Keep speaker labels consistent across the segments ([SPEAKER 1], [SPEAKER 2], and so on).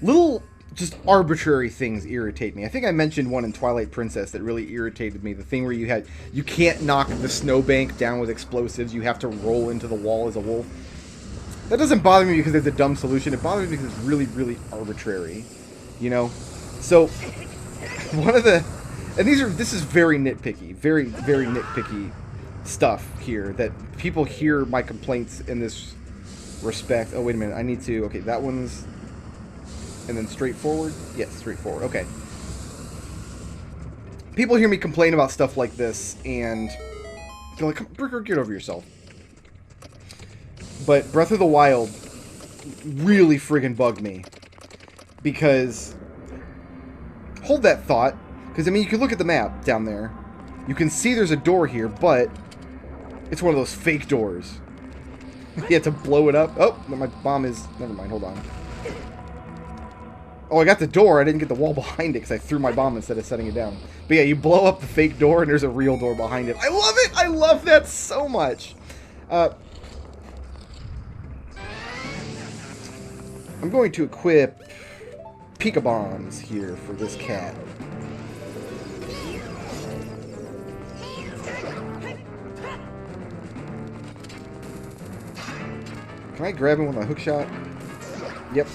[SPEAKER 1] little just arbitrary things irritate me. I think I mentioned one in Twilight Princess that really irritated me. The thing where you can't knock the snowbank down with explosives. You have to roll into the wall as a wolf. That doesn't bother me because it's a dumb solution. It bothers me because it's really, really arbitrary. You know? So, one of the... And this is very nitpicky. Very, very nitpicky stuff here. That people hear my complaints in this respect. Oh, wait a minute. I need to... Okay, that one's... And then straightforward? Yes, straightforward. Okay. People hear me complain about stuff like this, and they're like, Brickroad, get over yourself. But Breath of the Wild really friggin' bugged me. Because... Hold that thought. Because, I mean, you can look at the map down there. You can see there's a door here, but... It's one of those fake doors. You have to blow it up. Oh, my bomb is... Never mind, hold on. Oh, I got the door. I didn't get the wall behind it because I threw my bomb instead of setting it down. But yeah, you blow up the fake door and there's a real door behind it. I love it! I love that so much! I'm going to equip Pika Bombs here for this cat. Can I grab him with my hook shot? Yep.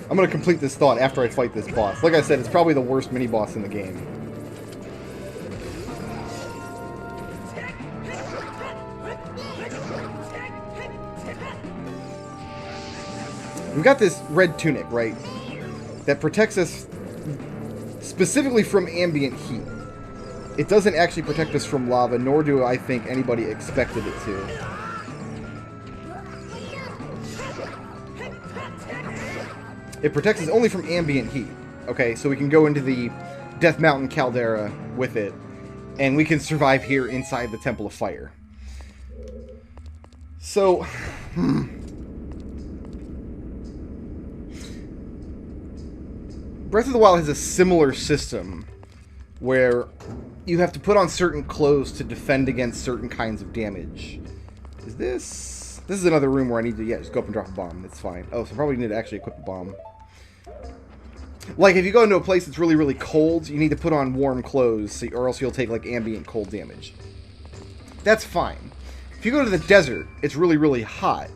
[SPEAKER 1] I'm going to complete this thought after I fight this boss. Like I said, it's probably the worst mini-boss in the game. We've got this red tunic, right? That protects us specifically from ambient heat. It doesn't actually protect us from lava, nor do I think anybody expected it to. It protects us only from ambient heat. Okay, so we can go into the Death Mountain caldera with it, and we can survive here inside the Temple of Fire. So, Breath of the Wild has a similar system where you have to put on certain clothes to defend against certain kinds of damage. Is this... This is another room where I need to, yeah, just go up and drop a bomb. It's fine. Oh, so I probably need to actually equip a bomb. Like, if you go into a place that's really, really cold, you need to put on warm clothes, or else you'll take, like, ambient cold damage. That's fine. If you go to the desert, it's really, really hot.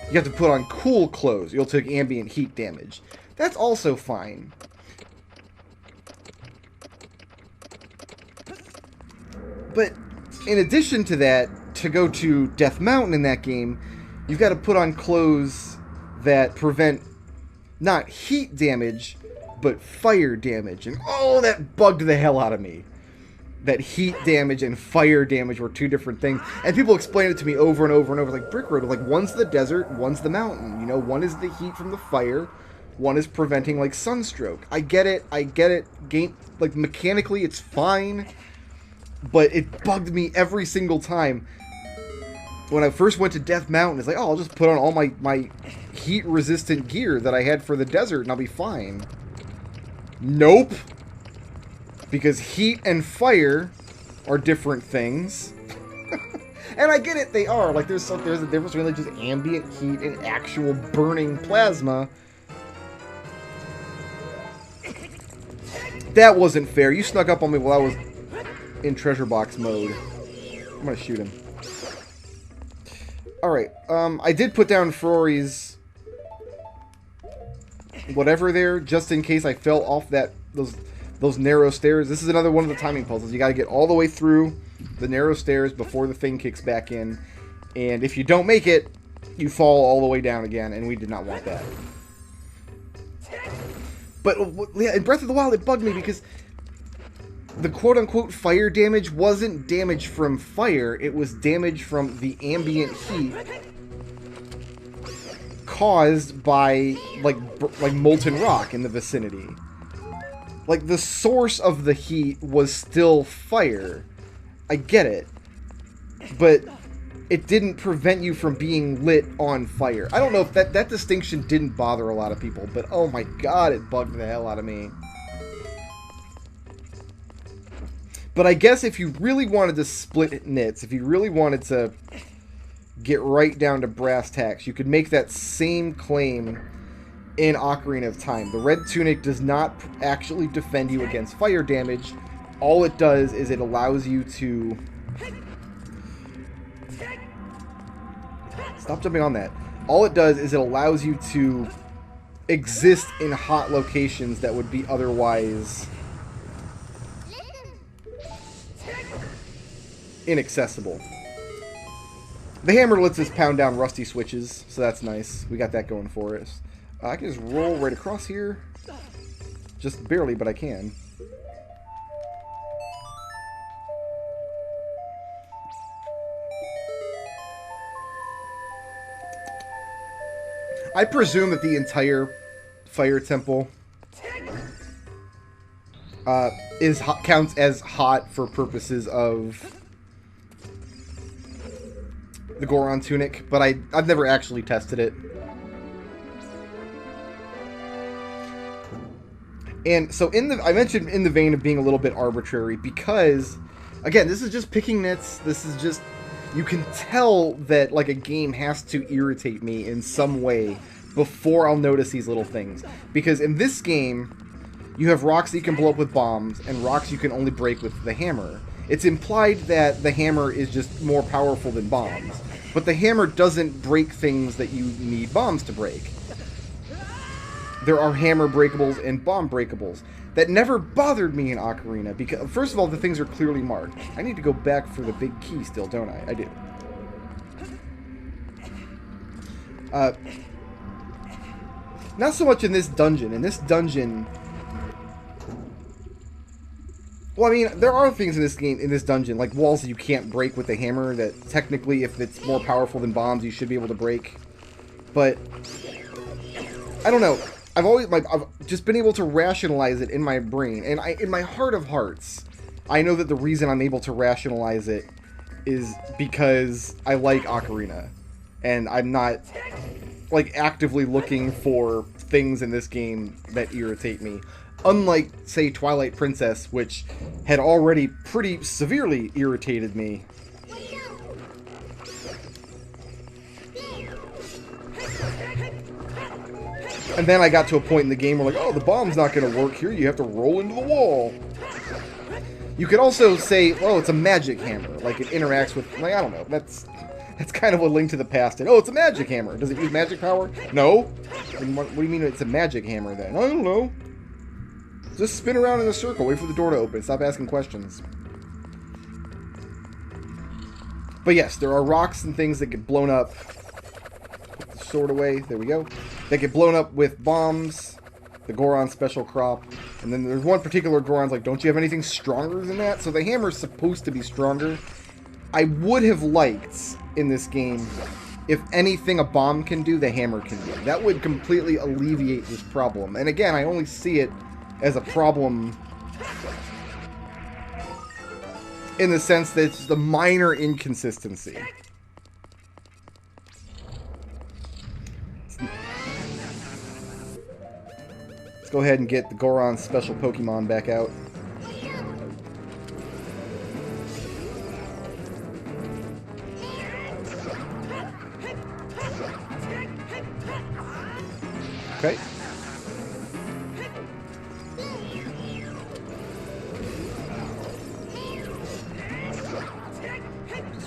[SPEAKER 1] You have to put on cool clothes. You'll take ambient heat damage. That's also fine. But, in addition to that, to go to Death Mountain in that game, you've got to put on clothes that prevent not heat damage, but fire damage. And oh, that bugged the hell out of me. That heat damage and fire damage were two different things. And people explain it to me over and over and over. Like, Brickroad, like, one's the desert, one's the mountain. You know, one is the heat from the fire, one is preventing, like, sunstroke. I get it. Game, like, mechanically, it's fine. But it bugged me every single time. When I first went to Death Mountain, it's like, oh, I'll just put on all my heat-resistant gear that I had for the desert, and I'll be fine. Nope. Because heat and fire are different things. And I get it, they are. Like, there's a difference between, like, just ambient heat and actual burning plasma. That wasn't fair. You snuck up on me while I was in treasure box mode. I'm gonna shoot him. Alright, I did put down Frory's whatever there, just in case I fell off those narrow stairs. This is another one of the timing puzzles. You gotta get all the way through the narrow stairs before the thing kicks back in. And if you don't make it, you fall all the way down again, and we did not want that. But, yeah, in Breath of the Wild, it bugged me because the quote-unquote fire damage wasn't damage from fire, it was damage from the ambient heat caused by, like molten rock in the vicinity. Like, the source of the heat was still fire. I get it. But it didn't prevent you from being lit on fire. I don't know if that distinction didn't bother a lot of people, but oh my god, it bugged the hell out of me. But I guess if you really wanted to split nits, if you really wanted to get right down to brass tacks, you could make that same claim in Ocarina of Time. The red tunic does not actually defend you against fire damage. All it does is it allows you to... Stop jumping on that. All it does is it allows you to exist in hot locations that would be otherwise inaccessible. The hammer lets us pound down rusty switches, so that's nice. We got that going for us. I can just roll right across here. Just barely, but I can. I presume that the entire fire temple counts as hot for purposes of the Goron tunic, but I've never actually tested it. And so I mentioned in the vein of being a little bit arbitrary because, again, this is just picking nits. This is just, you can tell that like a game has to irritate me in some way before I'll notice these little things. Because in this game, you have rocks that you can blow up with bombs and rocks you can only break with the hammer. It's implied that the hammer is just more powerful than bombs. But the hammer doesn't break things that you need bombs to break. There are hammer breakables and bomb breakables. That never bothered me in Ocarina, because, first of all, the things are clearly marked. I need to go back for the big key still, don't I? I do. Not so much in this dungeon. In this dungeon... Well, I mean, there are things in this game, in this dungeon, like walls that you can't break with the hammer, that technically, if it's more powerful than bombs, you should be able to break. But, I don't know. I've just been able to rationalize it in my brain, and in my heart of hearts, I know that the reason I'm able to rationalize it is because I like Ocarina, and I'm not, like, actively looking for things in this game that irritate me. Unlike, say, Twilight Princess, which had already pretty severely irritated me. And then I got to a point in the game where, like, oh, the bomb's not going to work here. You have to roll into the wall. You could also say, oh, it's a magic hammer. Like, it interacts with, like, I don't know. That's kind of a link to the past. And, oh, it's a magic hammer. Does it use magic power? No. And what do you mean it's a magic hammer, then? I don't know. Just spin around in a circle. Wait for the door to open. Stop asking questions. But yes, there are rocks and things that get blown up. Put the sword away. There we go. They get blown up with bombs. The Goron special crop. And then there's one particular Goron's like, don't you have anything stronger than that? So the hammer's supposed to be stronger. I would have liked, in this game, if anything a bomb can do, the hammer can do. That would completely alleviate this problem. And again, I only see it as a problem in the sense that it's the minor inconsistency. Let's go ahead and get the Goron special Pokemon back out. Okay.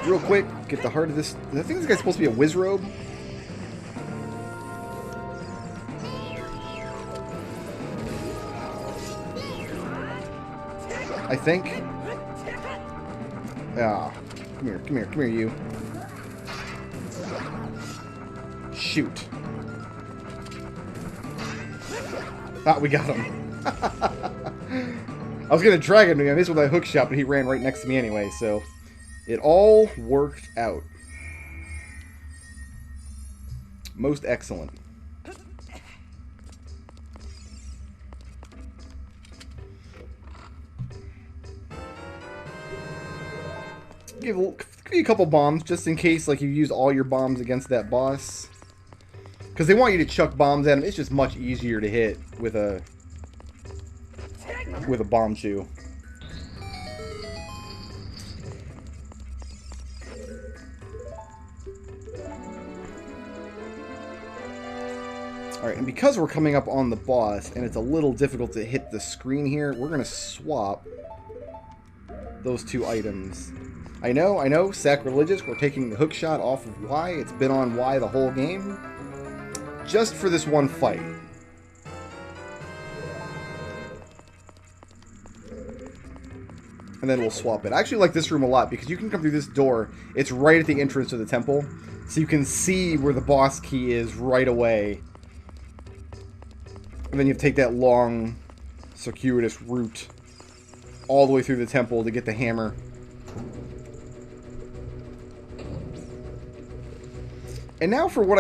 [SPEAKER 1] Real quick, get the heart of this. I think this guy's supposed to be a Wizrobe. I think. Ah, come here, you. Shoot. Ah, we got him. I was gonna drag him to me. I missed with that hook shot, but he ran right next to me anyway, so. It all worked out. Most excellent. Give you a couple bombs, just in case like you use all your bombs against that boss. Because they want you to chuck bombs at him. It's just much easier to hit with a bomb shoe. Alright, and because we're coming up on the boss, and it's a little difficult to hit the screen here, we're going to swap those two items. I know, sacrilegious, we're taking the hook shot off of Y. It's been on Y the whole game. Just for this one fight. And then we'll swap it. I actually like this room a lot because you can come through this door. It's right at the entrance to the temple. So you can see where the boss key is right away. And then you take that long, circuitous route all the way through the temple to get the hammer. And now for what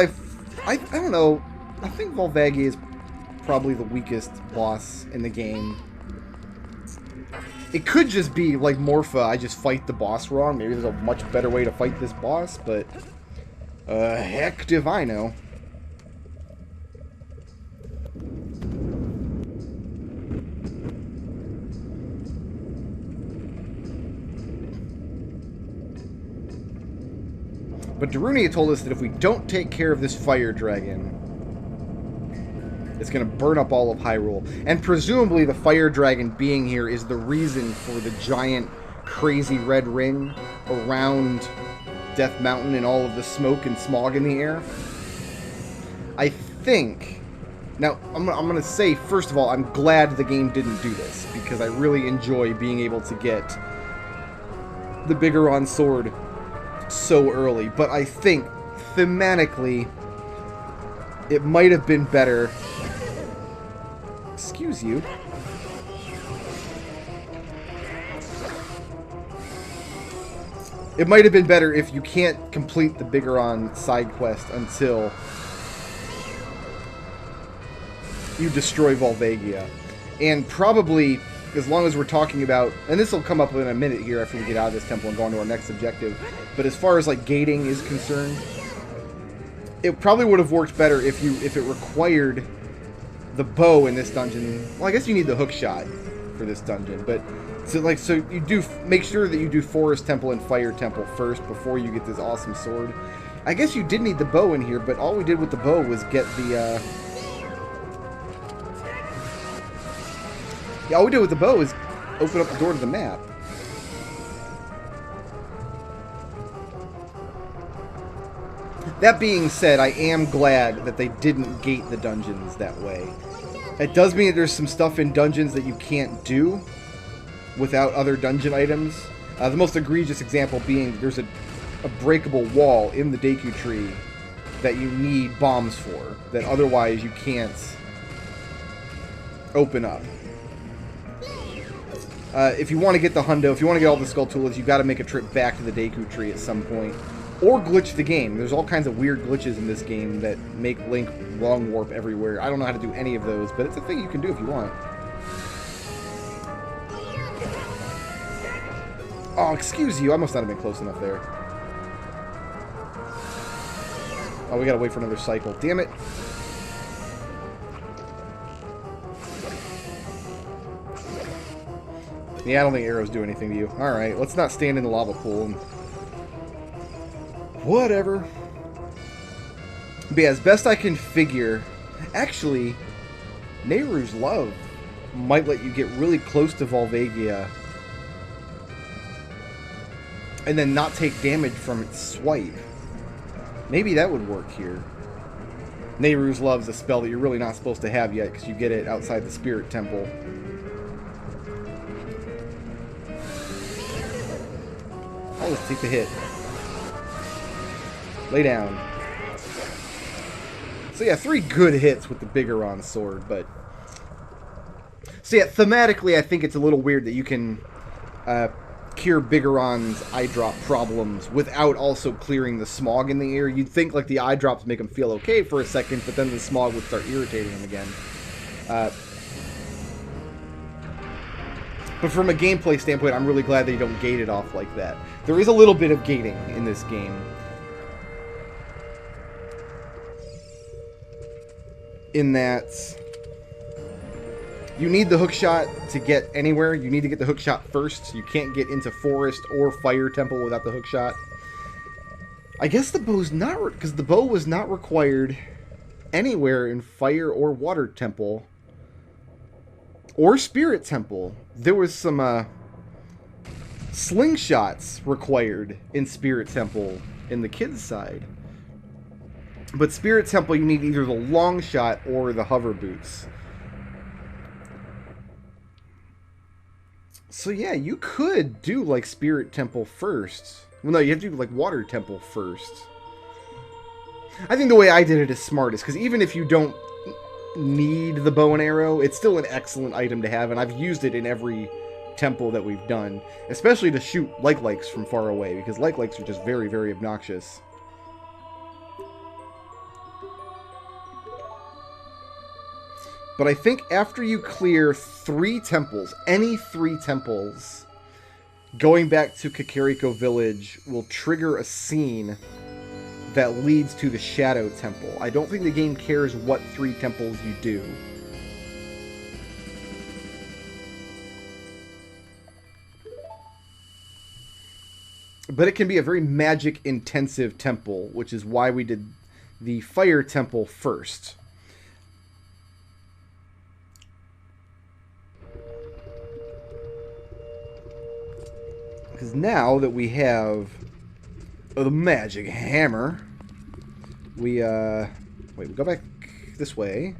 [SPEAKER 1] I don't know, I think Volvagia is probably the weakest boss in the game. It could just be like Morpha, I just fight the boss wrong. Maybe there's a much better way to fight this boss, but heck if I know. But Darunia told us that if we don't take care of this fire dragon, it's going to burn up all of Hyrule. And presumably the fire dragon being here is the reason for the giant, crazy red ring around Death Mountain and all of the smoke and smog in the air. I think... Now, I'm going to say, first of all, I'm glad the game didn't do this, because I really enjoy being able to get the Bigoron sword so early, but I think thematically it might have been better. Excuse you. It might have been better if you can't complete the Bigoron side quest until you destroy Volvagia. And probably, as long as we're talking about, and this will come up in a minute here after we get out of this temple and go on to our next objective, but as far as like gating is concerned, it probably would have worked better if it required the bow in this dungeon. Well, I guess you need the hook shot for this dungeon, but so you do make sure that you do Forest Temple and Fire Temple first before you get this awesome sword. I guess you did need the bow in here, but all we did with the bow was get the all we did with the bow is open up the door to the map. That being said, I am glad that they didn't gate the dungeons that way. It does mean that there's some stuff in dungeons that you can't do without other dungeon items. The most egregious example being there's a breakable wall in the Deku Tree that you need bombs for, that otherwise you can't open up. If you want to get the hundo, if you want to get all the Skulltulas, you've got to make a trip back to the Deku Tree at some point. Or glitch the game. There's all kinds of weird glitches in this game that make Link wrong warp everywhere. I don't know how to do any of those, but it's a thing you can do if you want. Oh, excuse you. I must not have been close enough there. Oh, we gotta wait for another cycle. Damn it. Yeah, I don't think arrows do anything to you. Alright, let's not stand in the lava pool and... whatever. But yeah, as best I can figure... Actually, Nehru's Love might let you get really close to Volvagia and then not take damage from its swipe. Maybe that would work here. Nehru's Love is a spell that you're really not supposed to have yet because you get it outside the Spirit Temple. I'll just take the hit. Lay down. So yeah, 3 good hits with the Bigoron sword, but... So yeah, thematically I think it's a little weird that you can cure Bigoron's eye drop problems without also clearing the smog in the air. You'd think like the eye drops make him feel okay for a second, but then the smog would start irritating him again. But from a gameplay standpoint, I'm really glad that you don't gate it off like that. There is a little bit of gating in this game. In that you need the hookshot to get anywhere. You need to get the hookshot first. You can't get into Forest or Fire Temple without the hookshot. I guess the bow's not... because the bow was not required anywhere in Fire or Water Temple or Spirit Temple. There was some slingshots required in Spirit Temple in the kids' side. But Spirit Temple, you need either the long shot or the hover boots. So yeah, you could do like Spirit Temple first. Well, no, you have to do like Water Temple first. I think the way I did it is smartest, because even if you don't need the bow and arrow, it's still an excellent item to have, and I've used it in every temple that we've done, especially to shoot like-likes from far away, because like-likes are just very, very obnoxious. But I think after you clear 3 temples, any 3 temples, going back to Kakariko Village will trigger a scene that leads to the Shadow Temple. I don't think the game cares what 3 temples you do. But it can be a very magic-intensive temple, which is why we did the Fire Temple first. Because now that we have the magic hammer, we wait, we go back this way.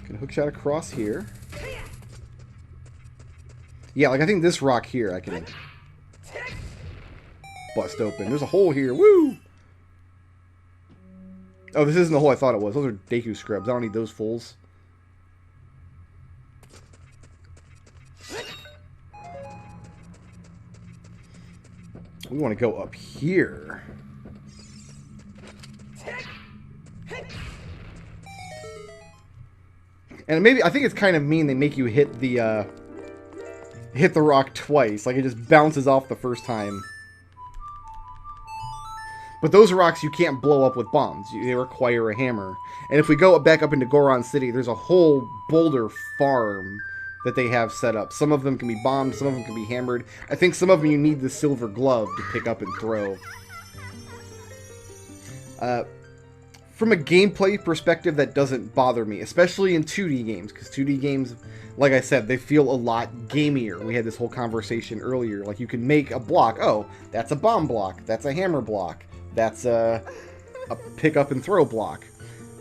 [SPEAKER 1] Get a hook shot across here. Yeah, like I think this rock here I can bust open. There's a hole here. Woo! Oh, this isn't the hole I thought it was. Those are Deku scrubs. I don't need those fools. We want to go up here. And maybe, I think it's kind of mean they make you hit the rock twice. Like, it just bounces off the first time. But those rocks you can't blow up with bombs. They require a hammer. And if we go back up into Goron City, there's a whole boulder farm that they have set up. Some of them can be bombed, some of them can be hammered. I think some of them you need the silver glove to pick up and throw. From a gameplay perspective, that doesn't bother me, especially in 2D games, because 2D games, like I said, they feel a lot gamier. We had this whole conversation earlier. Like, you can make a block. Oh, that's a bomb block. That's a hammer block. That's a pick up and throw block.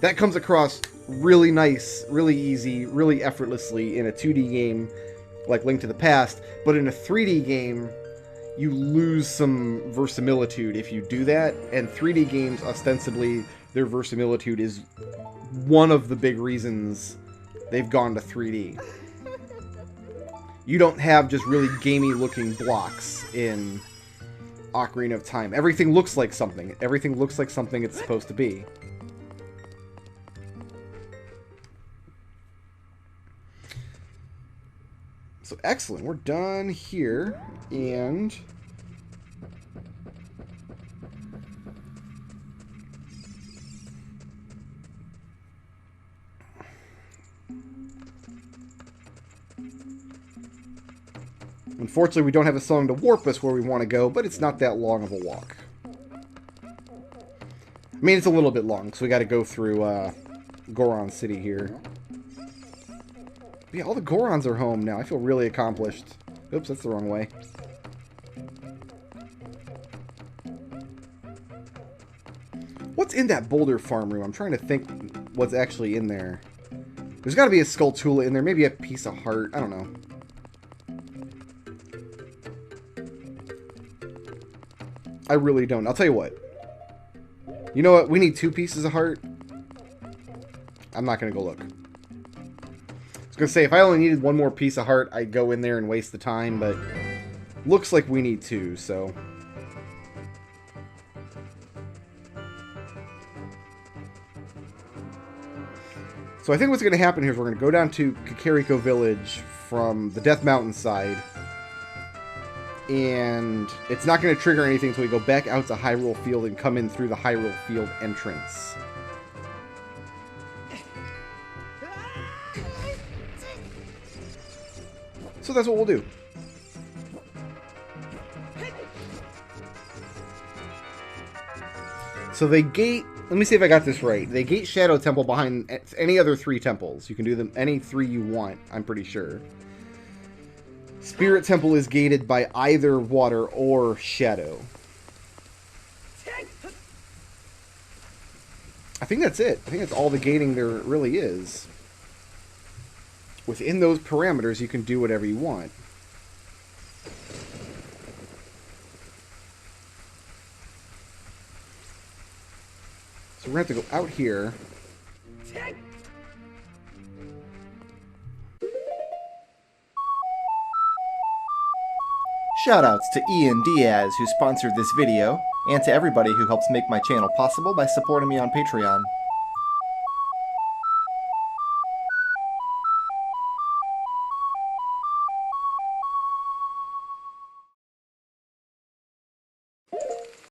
[SPEAKER 1] That comes across really nice, really easy, really effortlessly in a 2D game like Link to the Past, but in a 3D game, you lose some verisimilitude if you do that, and 3D games, ostensibly, their verisimilitude is one of the big reasons they've gone to 3D. You don't have just really gamey-looking blocks in Ocarina of Time. Everything looks like something. Everything looks like something it's supposed to be. So excellent, we're done here, and unfortunately we don't have a song to warp us where we want to go, but it's not that long of a walk. I mean, it's a little bit long, so we got to go through Goron City here. Yeah, all the Gorons are home now. I feel really accomplished. Oops, that's the wrong way. What's in that boulder farm room? I'm trying to think what's actually in there. There's got to be a Skulltula in there. Maybe a piece of heart. I don't know. I really don't. I'll tell you what. You know what? We need 2 pieces of heart. I'm not going to go look. I was going to say, if I only needed 1 more piece of heart, I'd go in there and waste the time, but looks like we need 2, so. So I think what's going to happen here is we're going to go down to Kakariko Village from the Death Mountain side, and it's not going to trigger anything until we go back out to Hyrule Field and come in through the Hyrule Field entrance. So that's what we'll do. So they gate... Let me see if I got this right. They gate Shadow Temple behind any other 3 temples. You can do them any 3 you want, I'm pretty sure. Spirit Temple is gated by either water or shadow. I think that's it. I think that's all the gating there really is. Within those parameters, you can do whatever you want. So we're going to have to go out here.
[SPEAKER 2] Shoutouts to Ian Diaz, who sponsored this video, and to everybody who helps make my channel possible by supporting me on Patreon.